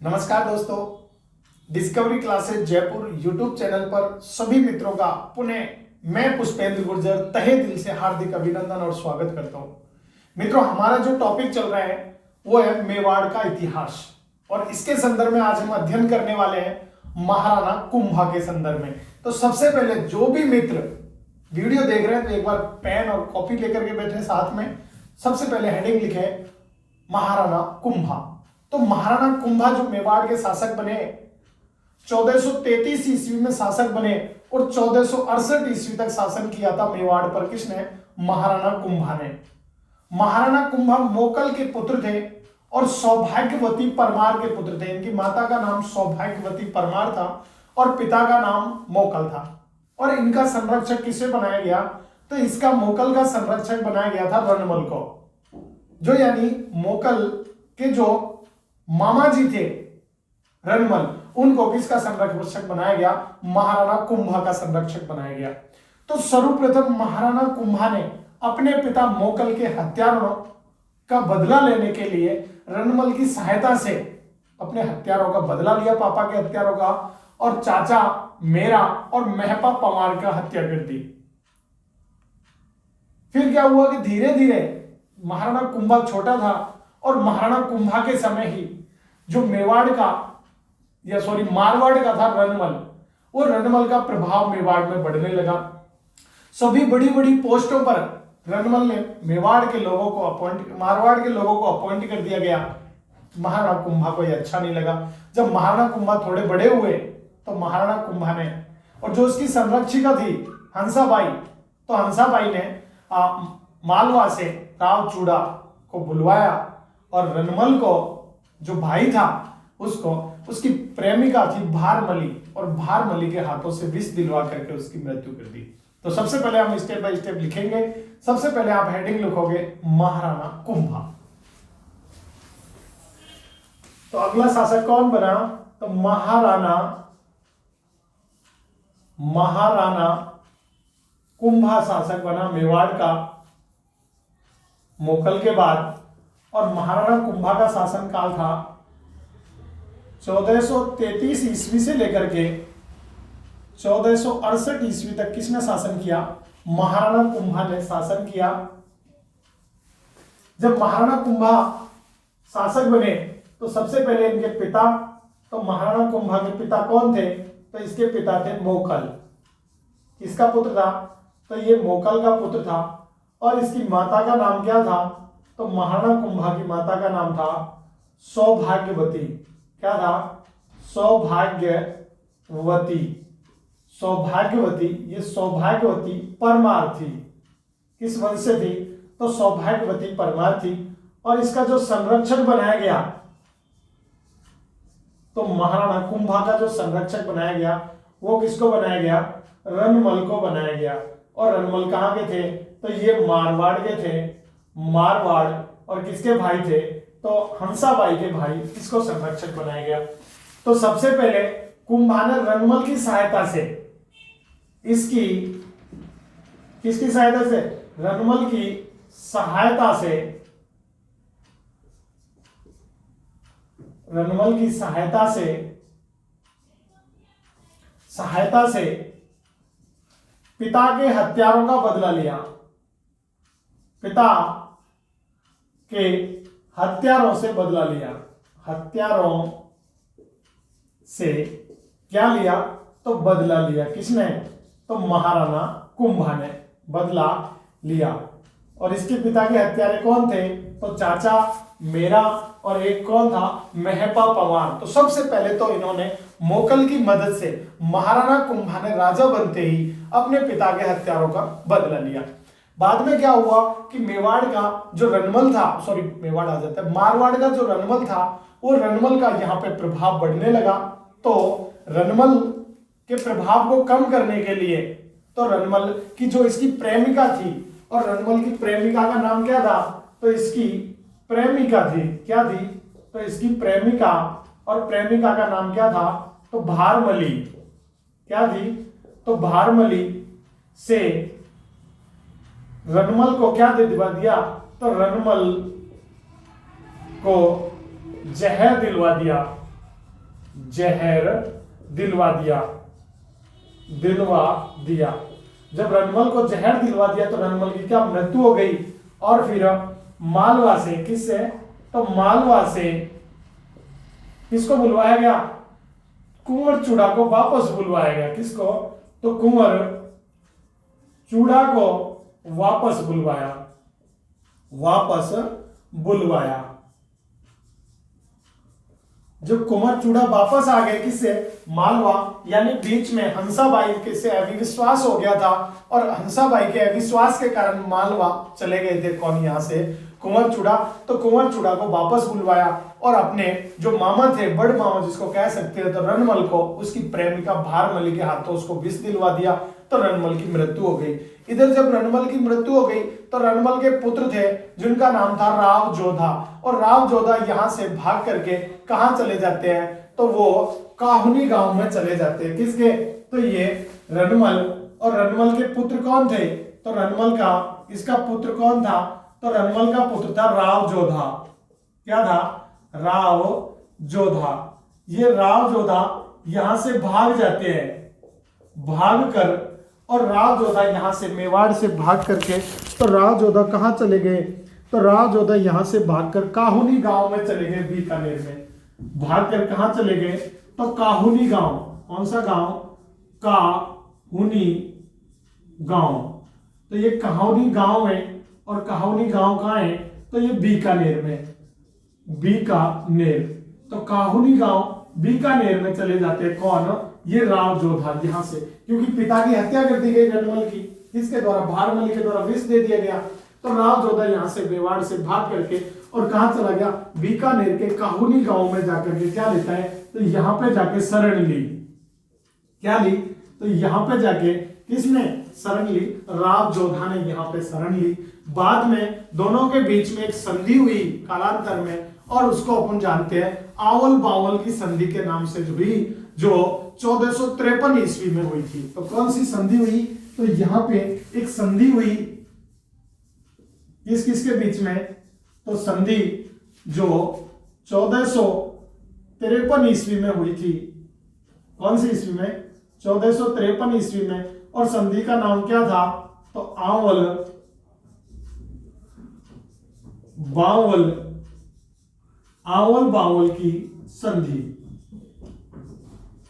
नमस्कार दोस्तों, discovery classes Jaipur YouTube channel पर सभी मित्रों का पुनः मैं पुष्पेंद्र गुर्जर तहे दिल से हार्दिक अभिनंदन और स्वागत करता हूं। मित्रों, हमारा जो टॉपिक चल रहा है वो है मेवाड़ का इतिहास और इसके संदर्भ में आज हम अध्ययन करने वाले हैं महाराणा कुंभा के संदर्भ में। तो सबसे पहले जो भी मित्र वीडियो देख रहे हैं तो एक बार पेन और कॉपी लेकर के बैठे साथ में। सबसे पहले हेडिंग लिखे महाराणा कुंभा। तो महाराणा कुंभा जो मेवाड़ के शासक बने 1433 ईस्वी में शासक बने और 1468 ईस्वी तक शासन किया था मेवाड़ पर। किसने? महाराणा कुंभा ने। महाराणा कुंभा मोकल के पुत्र थे और सौभाग्यवती परमार के पुत्र थे। इनकी माता का नाम सौभाग्यवती परमार था और पिता का नाम मोकल था। और इनका संरक्षक किसे बनाया गया? तो इसका मोकल का संरक्षक बनाया गया था रणमल को, जो यानी मोकल के जो मामा जी थे रणमल, उनको किसका संरक्षक बनाया गया? महाराणा कुंभा का संरक्षक बनाया गया। तो सर्वप्रथम महाराणा कुंभा ने अपने पिता मोकल के हत्यारों का बदला लेने के लिए रणमल की सहायता से अपने हत्यारों का बदला लिया, पापा के हत्यारों का, और चाचा मेरा और महपा पवार का हत्या कर दी। फिर क्या हुआ कि धीरे धीरे महाराणा कुंभा छोटा था और महाराणा कुंभा के समय ही जो मेवाड़ का मारवाड़ का था रणमल, वो रणमल का प्रभाव मेवाड़ में बढ़ने लगा। सभी बड़ी बड़ी पोस्टों पर रणमल ने मारवाड़ के लोगों को अपॉइंट कर दिया गया। महाराणा कुंभा को यह अच्छा नहीं लगा। जब महाराणा कुंभा थोड़े बड़े हुए तो महाराणा कुंभा ने, और जो उसकी संरक्षिका थी हंसाबाई, तो हंसाबाई ने मालवा से राव चूड़ा को बुलवाया और रणमल को, जो भाई था उसको, उसकी प्रेमिका थी भारमली, और भारमली के हाथों से विष दिलवा करके उसकी मृत्यु कर दी। तो सबसे पहले हम स्टेप बाय स्टेप लिखेंगे। सबसे पहले आप हेडिंग लिखोगे महाराणा कुंभा। तो अगला शासक कौन बना? तो महाराणा कुंभा शासक बना मेवाड़ का मोकल के बाद। और महाराणा कुंभा का शासन काल था 1433 ईस्वी से लेकर के 1468 ईस्वी तक। किसने शासन किया? महाराणा कुंभा ने शासन किया। जब महाराणा कुंभा शासक बने तो सबसे पहले इनके पिता, तो महाराणा कुंभा के पिता कौन थे? तो इसके पिता थे मोकल। किसका पुत्र था? तो ये मोकल का पुत्र था। और इसकी माता का नाम क्या था? तो महाराणा कुंभा की माता का नाम था सौभाग्यवती। क्या था? सौभाग्यवती। ये सौभाग्यवती परमार थी। किस वंश से थी? तो सौभाग्यवती परमार थी। और इसका जो संरक्षक बनाया गया, तो महाराणा कुंभा का जो संरक्षक बनाया गया वो किसको बनाया गया? रणमल को बनाया गया। और रणमल कहाँ के थे? तो ये मारवाड़ के थे। मारवाड़, और किसके भाई थे? तो हंसाबाई के भाई। इसको संरक्षक बनाया गया। तो सबसे पहले कुंभा ने रणमल की सहायता से, किसकी सहायता से? रणमल की सहायता से पिता के हत्यारों का बदला लिया। पिता के हत्यारों से बदला लिया। हत्यारों से क्या लिया? तो बदला लिया। किसने? तो महाराणा कुंभा ने बदला लिया। और इसके पिता के हत्यारे कौन थे? तो चाचा मेरा, और एक कौन था? महपा पवार। तो सबसे पहले तो इन्होंने मोकल की मदद से महाराणा कुंभा ने राजा बनते ही अपने पिता के हत्यारों का बदला लिया। बाद में क्या हुआ कि मेवाड़ का जो रणमल था, मेवाड़ आ जाता है, मारवाड़ का जो रणमल था, वो रणमल का यहाँ पे प्रभाव बढ़ने लगा। तो रणमल के प्रभाव को कम करने के लिए, तो रणमल की जो इसकी प्रेमिका थी, और रणमल की प्रेमिका का नाम क्या था? तो इसकी प्रेमिका थी। क्या थी? तो इसकी प्रेमिका, और प्रेमिका का नाम क्या था? तो भारमली। क्या थी? तो भारमली से रणमल को क्या दिलवा दिया? तो रणमल को जहर दिलवा दिया। जहर दिलवा दिया, दिलवा दिया। जब रणमल को जहर दिलवा दिया तो रणमल की क्या मृत्यु हो गई। और फिर मालवा से, किससे, तो मालवा से किसको बुलवाया गया, कुंवर चूड़ा को वापस बुलवाया गया। किसको, तो कुंवर चूड़ा को वापस बुलवाया, वापस बुलवाया। जब कुंवर चूड़ा वापस आ गए, किससे, मालवा, यानी बीच में हंसाबाई के से अविश्वास हो गया था और हंसाबाई के अविश्वास के कारण मालवा चले गए थे। कौन, यहां से कुंवर चूड़ा। तो कुंवर चूड़ा को वापस बुलवाया और अपने जो मामा थे, बड़ मामा जिसको कह सकते हैं, तो रणमल को उसकी प्रेमिका भारमली के हाथों उसको विष दिलवा दिया तो रणमल की मृत्यु हो गई। इधर जब रणमल की मृत्यु हो गई तो रणमल के पुत्र थे जिनका नाम था राव जोधा, और राव जोधा यहां से भाग करके कहां चले जाते हैं, तो वो काहुनी गांव में चले जाते हैं। किसके, तो ये रणमल, और रणमल के पुत्र कौन थे, तो रणमल का, इसका पुत्र कौन था, तो रणमल का पुत्र था राव जोधा। क्या था, राव जोधा। ये राव जोधा यहां से भाग जाते हैं, भाग कर, और राव जोधा यहां से मेवाड़ से भाग करके, तो राव जोधा कहां चले गए, तो राव जोधा यहां से भागकर काहुनी गांव में चले गए। बीकानेर में भागकर कहां चले गए, तो काहुनी गांव। कौन सा गांव, काहुनी गांव। तो ये काहुनी गांव है, और काहुनी गांव कहां है, तो ये बीकानेर में, बीकानेर। तो काहुनी गांव बीकानेर में चले जाते हैं। कौन, ये राव जोधा यहां से, क्योंकि पिता की हत्या कर दी गई रणमल की, किसके द्वारा, भारमली के द्वारा विष दे दिया गया। तो राव जोधा यहां से मेवाड़ से भाग करके और कहां चला गया, बीकानेर के काहुनी गांव में जाकर के क्या लेता है, तो यहां पे जाके शरण ली। क्या ली, तो यहां पे जाके किसने शरण ली, राव जोधा ने यहां पे शरण ली। बाद में दोनों के बीच में एक संधि हुई कालांतर में, और उसको अपन जानते हैं आवल बावल की संधि के नाम से हुई, जो 1453 ईस्वी में हुई थी। तो कौन सी संधि हुई, तो यहां पे एक संधि हुई, किस किसके बीच में, तो संधि जो 1453 ईस्वी में हुई थी। कौन सी ईस्वी में, 1453 ईस्वी में, और संधि का नाम क्या था, तो आवल बावल, आवल बावल की संधि।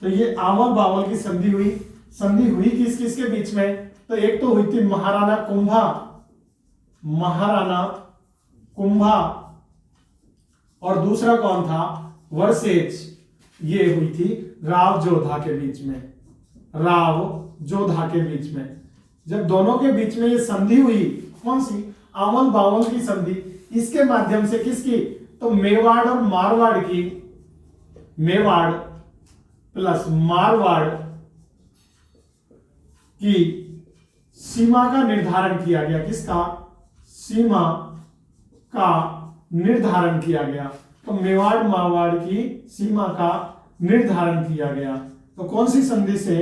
तो ये आवल बावल की संधि हुई। संधि हुई किस किस के बीच में, तो एक तो हुई थी महाराणा कुंभा, महाराणा कुंभा, और दूसरा कौन था, वर्सेज। ये हुई थी राव जोधा के बीच में, राव जोधा के बीच में। जब दोनों के बीच में ये संधि हुई, कौन सी, आवल बावल की संधि, इसके माध्यम से किसकी, तो मेवाड़ और मारवाड़ की, मेवाड़ प्लस मारवाड़ की सीमा का निर्धारण किया गया। किसका, सीमा का निर्धारण किया गया। तो मेवाड़ मारवाड़ की सीमा का निर्धारण किया गया। तो कौन सी संधि से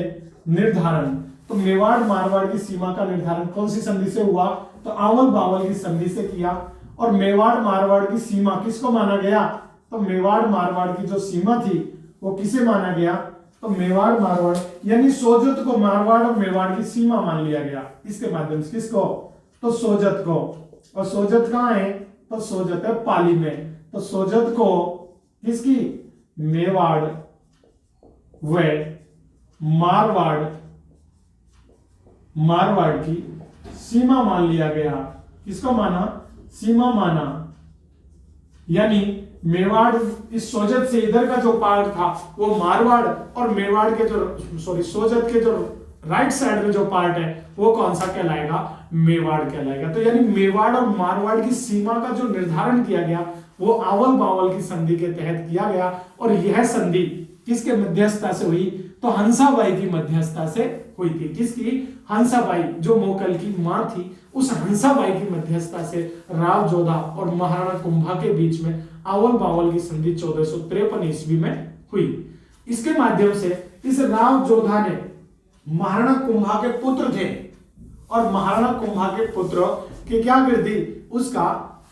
निर्धारण, तो मेवाड़ मारवाड़ की सीमा का निर्धारण कौन सी संधि से हुआ, तो आवल बावल की संधि से किया। और मेवाड़ मारवाड़ की सीमा किसको माना गया, तो मेवाड़ मारवाड़ की जो सीमा थी वो किसे माना गया, तो मेवाड़ मारवाड़, यानी सोजत को मारवाड़ और मेवाड़ की सीमा मान लिया गया इसके माध्यम से। किसको, तो सोजत को। और सोजत कहां है, तो सोजत है पाली में। तो सोजत को किसकी, मेवाड़ व मारवाड़, मारवाड़ की सीमा मान लिया गया। किसको माना, सीमा माना। यानी मेवाड़ इस सोजत से इधर का जो पार्ट था वो मारवाड़, और मेवाड़ के जो सोजत के जो राइट साइड में जो पार्ट है वो कौन सा कहलाएगा, मेवाड़ कहलाएगा। तो यानी मेवाड़ और मारवाड़ की सीमा का जो निर्धारण किया गया वो आवल बावल की संधि के तहत किया गया। और यह संधि किसके मध्यस्थता से हुई, तो हंसाबाई की मध्यस्थता से हुई थी। किसकी, हंसाबाई, जो मोकल की मां थी, उस हंसाबाई की मध्यस्थता से राव जोधा और महाराणा कुंभा के बीच में आवल बावल की संधि 1453 ईस्वी में हुई। इसके माध्यम से इस राव जोधा ने महाराणा कुंभा के पुत्र थे, और महाराणा कुंभा के पुत्र की क्या कर दी, उसका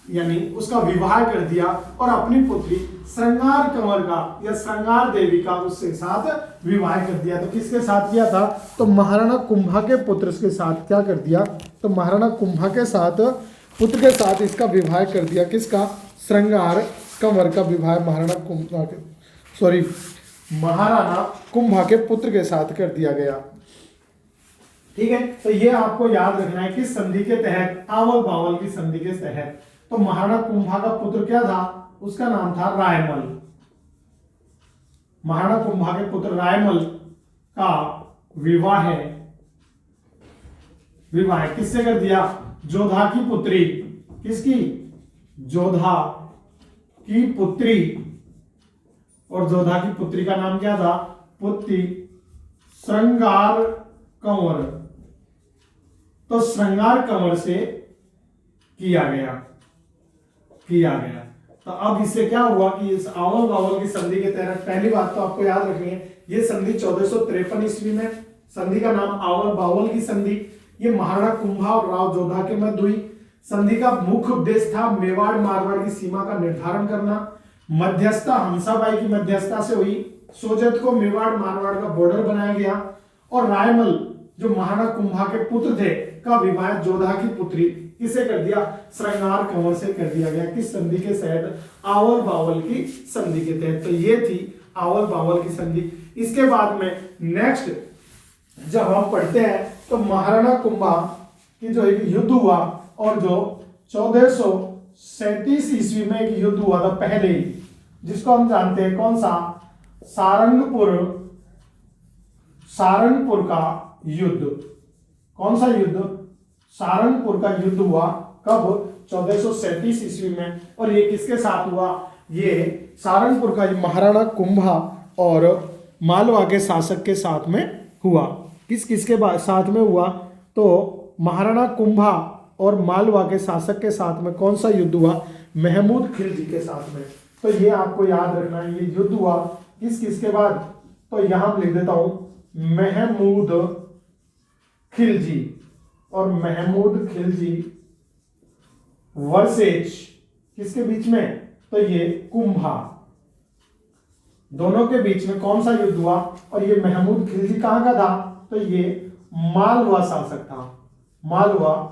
यानी उसका विवाह कर दिया और अपनी पुत्री श्रृंगार कंवर का या श्रृंगार देवी का उसके साथ विवाह कर दिया। तो किसके साथ किया था? तो महाराणा कुंभा के पुत्र के साथ क्या कर दिया? तो महाराणा कुंभा के साथ पुत्र के साथ इसका विवाह कर दिया। किसका? श्रृंगार कंवर का विवाह महाराणा कुंभा के महाराणा कुंभा के पुत्र के साथ कर दिया गया। ठीक है, तो ये आपको याद रखना है कि संधि के तहत, आवल बावल की संधि के तहत, तो महाराणा कुंभा का पुत्र क्या था? उसका नाम था रायमल। महाराणा कुंभा के पुत्र रायमल का विवाह किससे कर दिया? जोधा की पुत्री, किसकी? जोधा की पुत्री। और जोधा की पुत्री का नाम क्या था? पुत्री श्रृंगार कंवर। तो श्रृंगार कंवर से किया गया। तो अब इससे क्या हुआ कि इस आवल बावल की संधि के तहत, पहली बात तो आपको याद रखनी है, ये संधि 1453 ईस्वी में, संधि का नाम आवल बावल की संधि, ये महाराणा कुंभा और राव जोधा के मध्य हुई। संधि का मुख्य उद्देश्य था मेवाड़ मारवाड़ की सीमा का निर्धारण करना। मध्यस्थता हंसाबाई की मध्यस्थता से हुई। सोजत को मेवाड़ मारवाड़ का बॉर्डर बनाया गया और रायमल जो महाराणा कुंभा के पुत्र थे का विवाह जोधा की पुत्री किसे कर दिया? श्रृंगार कंवर से कर दिया गया। किस संधि के तहत? आवल बावल की संधि के तहत। तो ये थी आवल बावल की संधि। इसके बाद में नेक्स्ट जब हम पढ़ते हैं तो महाराणा कुंभा की जो एक युद्ध हुआ और जो 1437 ईस्वी में एक युद्ध हुआ था पहले ही, जिसको हम जानते हैं कौन सा? सारंगपुर का युद्ध। कौन सा युद्ध? सारंगपुर का युद्ध हुआ कब? 1437 ईस्वी में। और ये किसके साथ हुआ? ये सारंगपुर का महाराणा कुंभा और मालवा के शासक के साथ में हुआ। किसके साथ में हुआ? तो महाराणा कुंभा और मालवा के शासक के साथ में कौन सा युद्ध हुआ? महमूद खिलजी के साथ में। तो ये आपको याद रखना है, ये युद्ध हुआ किसके बाद? तो यहां लिख देता हूं, महमूद खिलजी और महमूद खिलजी वर्सेज किसके बीच में? तो ये कुंभा, दोनों के बीच में कौन सा युद्ध हुआ? और ये महमूद खिलजी कहां का था? तो ये मालवा शासक था। मालवा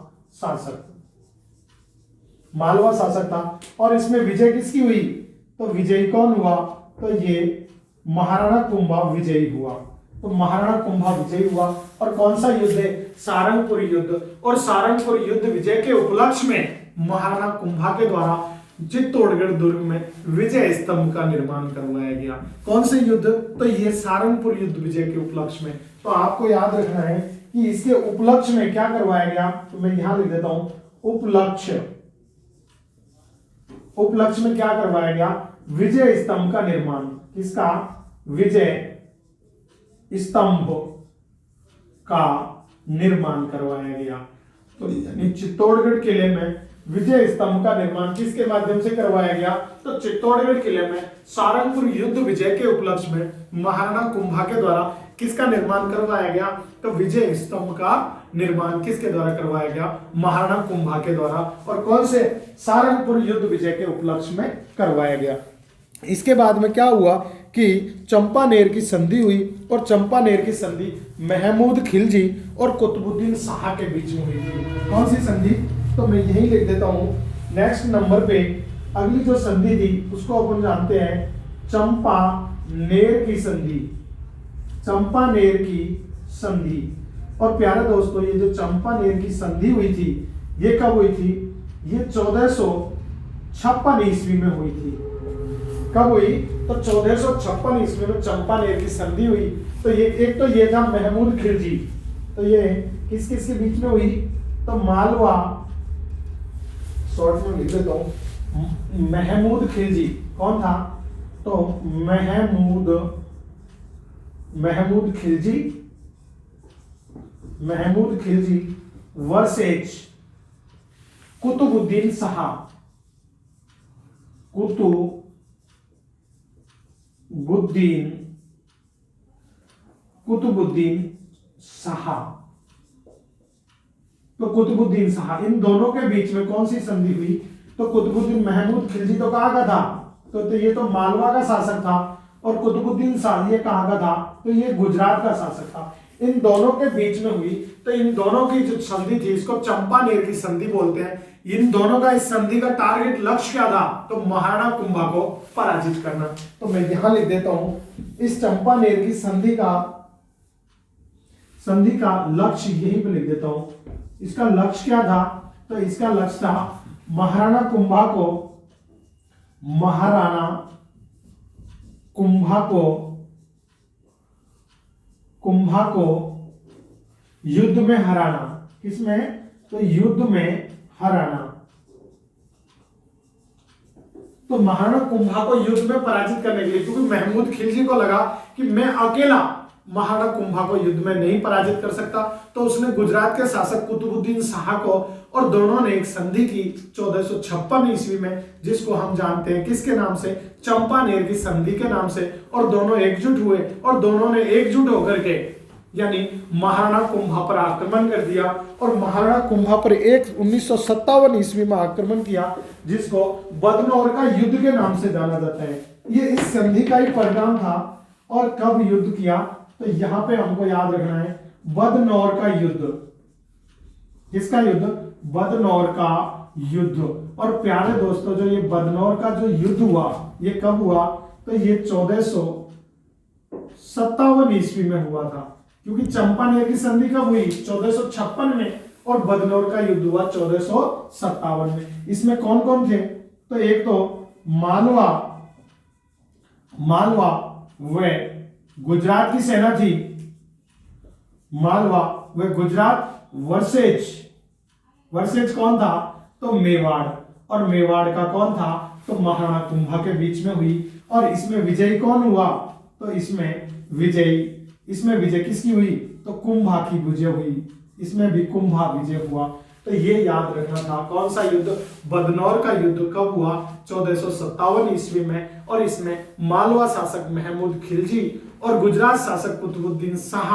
शासक था। और इसमें विजय किसकी हुई? तो विजयी कौन हुआ? तो ये महाराणा कुंभा विजयी हुआ। तो महाराणा कुंभा विजयी हुआ। और कौन सा युद्ध है? सारंगपुर युद्ध। और सारंगपुर युद्ध विजय के उपलक्ष्य में महाराणा कुंभा के द्वारा चित्तौड़गढ़ दुर्ग में विजय स्तंभ का निर्माण करवाया गया। कौन से युद्ध? तो ये सारंगपुर युद्ध विजय के उपलक्ष्य में। तो आपको याद रखना है कि इसके उपलक्ष्य में क्या करवाया गया? तो मैं यहां लिख देता हूं, उपलक्ष्य में क्या करवाया गया? विजय स्तंभ का निर्माण। किसका? विजय स्तंभ का निर्माण करवाया गया। तो चित्तौड़गढ़ किले में विजय स्तंभ का निर्माण किसके माध्यम से करवाया गया? तो चित्तौड़गढ़ किले में सारंगपुर युद्ध विजय के उपलक्ष्य में महाराणा कुंभा के द्वारा किसका निर्माण करवाया गया? तो विजय स्तंभ का निर्माण किसके द्वारा करवाया गया? महाराणा कुंभा के द्वारा। और कौन से? सारंगपुर युद्ध विजय के उपलक्ष्य में करवाया गया। इसके बाद में क्या हुआ कि चंपानेर की संधि हुई और चंपानेर की संधि महमूद खिलजी और कुतुबुद्दीन शाह के बीच में हुई थी। कौन सी संधि? तो मैं यही लिख देता हूं नेक्स्ट नंबर पे। अगली जो संधि थी उसको अपन जानते हैं चंपानेर की संधि। चंपानेर की संधि। और प्यारे दोस्तों, ये जो चंपानेर की संधि हुई थी ये कब हुई थी? ये 1456 ईस्वी में हुई थी। कब हुई? तो 1456 ईस्वी में चंपानेर की संधि हुई। तो ये एक तो ये था महमूद खिलजी। तो ये किस के बीच में हुई? तो मालवा, शॉर्ट में लिख देता हूं, महमूद खिलजी कौन था? तो महमूद खिलजी वर्सेज कुतुबुद्दीन शाह। कुतुबुद्दीन शाह। तो कुतुबुद्दीन शाह, इन दोनों के बीच में कौन सी संधि हुई? तो कुतुबुद्दीन महमूद खिलजी तो कहाँ का था, तो ये तो मालवा का शासक था, और कुतुबुद्दीन शाह ये कहाँ का था, तो ये गुजरात का शासक था। इन दोनों के बीच में हुई, तो इन दोनों की जो संधि थी इसको चंपानेर की संधि बोलते हैं। इन दोनों का इस संधि का टारगेट लक्ष्य क्या था, तो महाराणा कुंभा को पराजित करना। तो मैं यहां लिख देता हूं, इस चंपानेर की संधि का लक्ष्य यहीं पे लिख देता हूं। इसका लक्ष्य क्या था, तो इसका लक्ष्य था महाराणा कुंभा को युद्ध में हराना। किसमें, तो युद्ध में हराना। तो महाराणा कुंभा को युद्ध में पराजित करने के लिए, क्योंकि महमूद खिलजी को लगा कि मैं अकेला महाराणा कुंभा को युद्ध में नहीं पराजित कर सकता, तो उसने गुजरात के शासक कुतुबुद्दीन शाह को, और दोनों ने एक संधि की 1456 ईस्वी में, जिसको हम जानते हैं किसके नाम से, चंपानेर की संधि के नाम से। और दोनों एकजुट हुए, और दोनों ने एकजुट होकर के यानी महाराणा कुंभा पर आक्रमण कर दिया, और महाराणा कुंभा पर 1957 ईस्वी में आक्रमण किया, जिसको बदनौर का युद्ध के नाम से जाना जाता है। ये इस संधि का ही परिणाम था। और कब युद्ध किया, तो यहां पे हमको याद रखना है, बदनौर का युद्ध। किसका युद्ध, बदनौर का युद्ध। और प्यारे दोस्तों, जो ये बदनौर का जो युद्ध हुआ, ये कब हुआ, तो ये 1457 ईस्वी में हुआ था, क्योंकि चंपानेर की संधि कब हुई, 1456 में, और बदनौर का युद्ध हुआ 1457 में। इसमें कौन कौन थे, तो एक तो मालवा व गुजरात की सेना थी, मालवा व गुजरात वर्सेज कौन था, तो मेवाड़, और मेवाड़ का कौन था, तो महाराणा कुंभा के बीच में हुई। और इसमें विजय कौन हुआ, तो इसमें विजय किसकी हुई, तो कुंभा की विजय हुई। इसमें भी कुंभा विजय हुआ। तो ये याद रखना था, कौन सा युद्ध, बदनौर का युद्ध कब हुआ, 1457 ईस्वी में। और इसमें मालवा शासक महमूद खिलजी और गुजरात शासक कुतुबुद्दीन शाह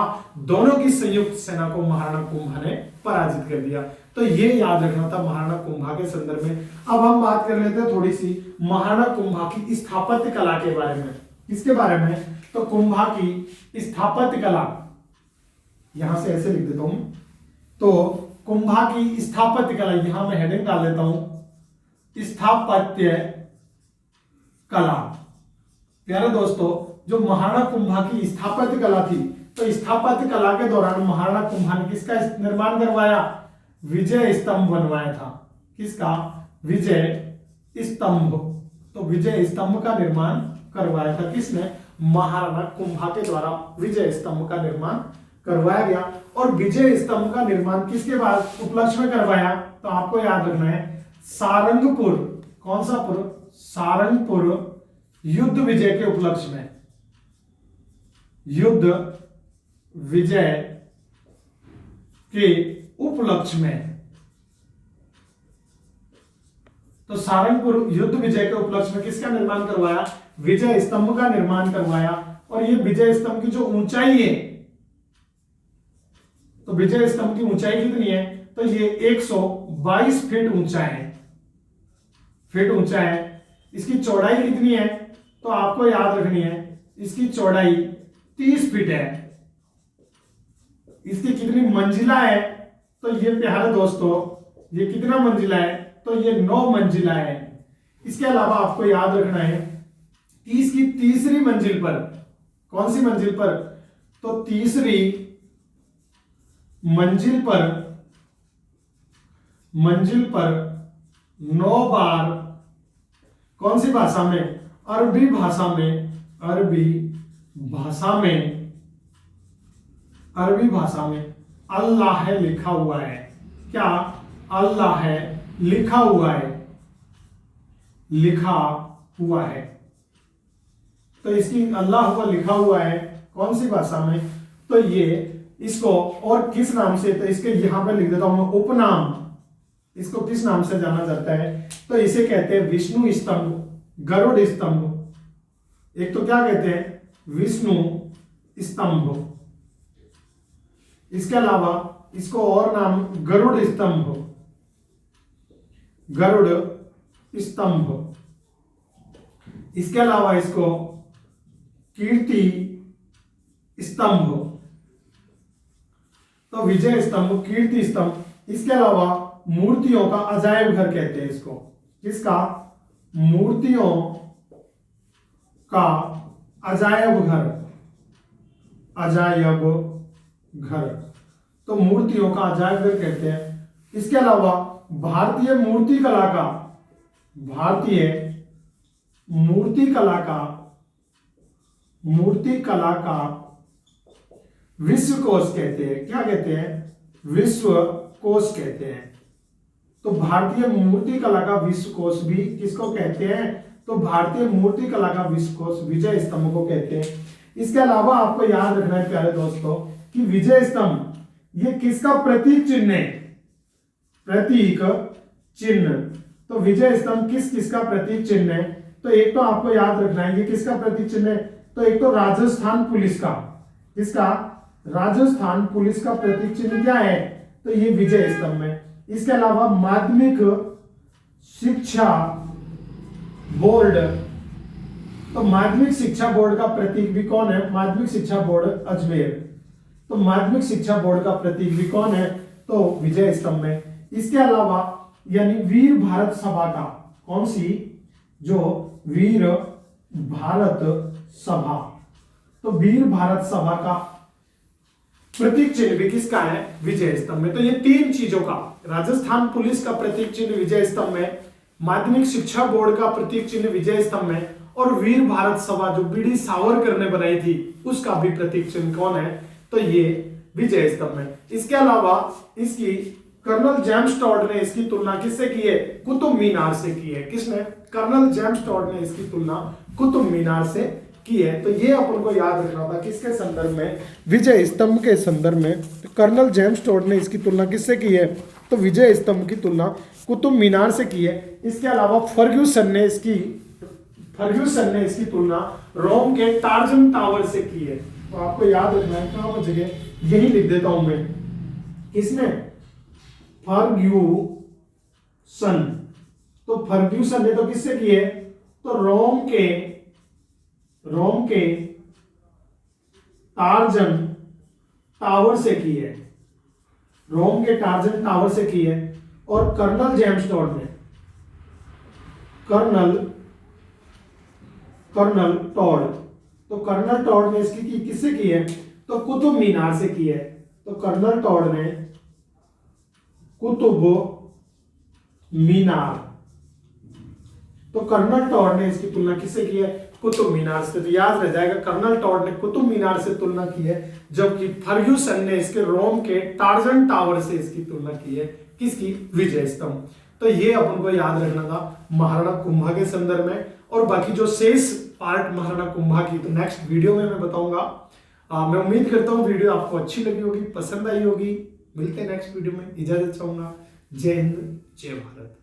दोनों की संयुक्त सेना को महाराणा कुंभा ने पराजित कर दिया। तो ये याद रखना था महाराणा कुंभा के संदर्भ में। अब हम बात कर लेते हैं थोड़ी सी महाराणा कुंभा की स्थापत्य कला के बारे में। किसके बारे में, तो कुंभा की स्थापत्य कला, यहां से ऐसे लिख देता हूं, तो कुंभा की स्थापत्य कला, यहां मैं हेडिंग डाल देता हूं, स्थापत्य कला। प्यारे दोस्तों, जो महाराणा कुंभा की स्थापत्य कला थी, तो स्थापत्य कला के दौरान महाराणा कुंभा ने किसका निर्माण करवाया, विजय स्तंभ बनवाया था। किसका, विजय स्तंभ। तो विजय स्तंभ का निर्माण करवाया था किसने, महाराणा कुंभा के द्वारा विजय स्तंभ का निर्माण करवाया गया। और विजय स्तंभ का निर्माण किसके बाद उपलक्ष्य में करवाया, तो आपको याद रखना है सारंगपुर, कौन सा पुर, सारंगपुर युद्ध विजय के उपलक्ष्य में, युद्ध विजय के उपलक्ष्य में। तो सारंगपुर युद्ध विजय के उपलक्ष्य में किसका निर्माण करवाया, विजय स्तंभ का निर्माण करवाया। और ये विजय स्तंभ की जो ऊंचाई है, तो विजय स्तंभ की ऊंचाई कितनी है, तो ये 122 फीट ऊंचा है। इसकी चौड़ाई कितनी है, तो आपको याद रखनी है, इसकी चौड़ाई 30 फीट है। इसकी कितनी मंजिला है, तो ये प्यारे दोस्तों, ये कितना मंजिला है, तो ये 9 मंजिला है। इसके अलावा आपको याद रखना है कि इसकी तीसरी मंजिल पर, कौन सी मंजिल पर, तो तीसरी मंजिल पर 9 बार, कौन सी भाषा में, अरबी भाषा में अल्लाह है लिखा हुआ है। क्या, अल्लाह है लिखा हुआ है। तो इसकी अल्लाह हुआ लिखा हुआ है कौन सी भाषा में, तो ये इसको और किस नाम से, तो इसके यहां पे लिख देता हूं मैं उपनाम, इसको किस नाम से जाना जाता है, तो इसे कहते हैं विष्णु स्तंभ, गरुड़ स्तंभ। एक तो क्या कहते हैं, विष्णु स्तंभ। इसके अलावा इसको और नाम गरुड़ स्तंभ, गरुड़ स्तंभ, इसके अलावा इसको कीर्ति स्तंभ, तो विजय स्तंभ, कीर्ति स्तंभ, इसके अलावा मूर्तियों का अजायब घर कहते हैं इसको। किसका? मूर्तियों का अजायब घर, अजायब घर, तो मूर्तियों का अजायब घर कहते हैं। इसके अलावा भारतीय मूर्ति कला का, भारतीय मूर्ति कला का, मूर्ति कला का विश्व कोश कहते हैं। क्या कहते हैं? विश्व कोश कहते हैं। तो भारतीय मूर्ति कला का विश्व कोश भी किसको कहते हैं? तो भारतीय मूर्ति कला का विश्व कोश विजय स्तंभ को कहते हैं। इसके अलावा आपको याद रखना है प्यारे दोस्तों कि विजय स्तंभ ये किसका प्रतीक चिन्ह है? प्रतीक चिन्ह। तो विजय स्तंभ किस किसका प्रतीक चिन्ह है? तो एक तो आपको याद रखना है ये किसका प्रतीक चिन्ह है? तो एक तो राजस्थान पुलिस का, किसका? राजस्थान पुलिस का प्रतीक चिन्ह क्या है? तो ये विजय स्तंभ है। इसके अलावा माध्यमिक शिक्षा बोर्ड, तो माध्यमिक शिक्षा बोर्ड का प्रतीक भी कौन है? माध्यमिक शिक्षा बोर्ड अजमेर, तो माध्यमिक शिक्षा बोर्ड का प्रतीक भी कौन है? तो विजय स्तंभ है। इसके अलावा यानी वीर भारत सभा का, कौन सी? जो वीर भारत सभा, तो वीर भारत सभा का प्रतीक चिन्ह भी किसका है? विजय स्तंभ में। तो ये तीन चीजों का, राजस्थान पुलिस का प्रतीक चिन्ह विजय स्तंभ में, माध्यमिक शिक्षा बोर्ड का प्रतीक चिन्ह विजय स्तंभ में, और वीर भारत सभा जो बीडी सावरकर ने बनाई थी उसका भी प्रतीक चिन्ह कौन है? तो ये विजय स्तंभ है। इसके अलावा इसकी कर्नल जेम्स टॉड ने इसकी तुलना किससे की है? कुतुब मीनार से की है। किसने? कर्नल जेम्स टॉड ने इसकी तुलना कुतुब मीनार से की है। तो ये अपन को याद रखना था किसके संदर्भ में? विजय स्तंभ के संदर्भ में। तो कर्नल जेम्स टॉड ने इसकी तुलना किससे की है? तो विजय स्तंभ की तुलना कुतुब मीनार से की है। इसके अलावा फर्ग्यूसन ने इसकी तुलना रोम के टार्जन टावर से की है। तो आपको याद रखना है, कहां पर जगह, यही लिख देता हूं मैं। किसने? फर्ग्यूसन। तो फर्ग्यूसन ने तो किससे की है? तो रोम के टार्जन टावर से की है, रोम के टार्जन टावर से की है। और कर्नल जेम्स टॉड ने, कर्नल टॉड, तो कर्नल टॉड ने इसकी किससे की है? तो कुतुब मीनार से की है। तो कर्नल टॉड ने कुतुब मीनार, तो कर्नल टॉड ने इसकी तुलना किससे की है? कुतुब मीनार से। तो याद रह जाएगा कर्नल टॉड ने कुतुब मीनार से तुलना की है, जबकि फर्ग्यूसन ने इसके रोम के टार्जन टावर से इसकी तुलना की है। किसकी? विजय स्तंभ। तो ये अपन को याद रखना था महाराणा कुंभा के संदर्भ में। और बाकी जो शेष पार्ट महाराणा कुंभा की तो नेक्स्ट वीडियो में मैं बताऊंगा। मैं उम्मीद करता हूँ वीडियो आपको अच्छी लगी होगी, पसंद आई होगी। मिलते हैं नेक्स्ट वीडियो में, इजाजत चाहूंगा। जय हिंद, जय भारत।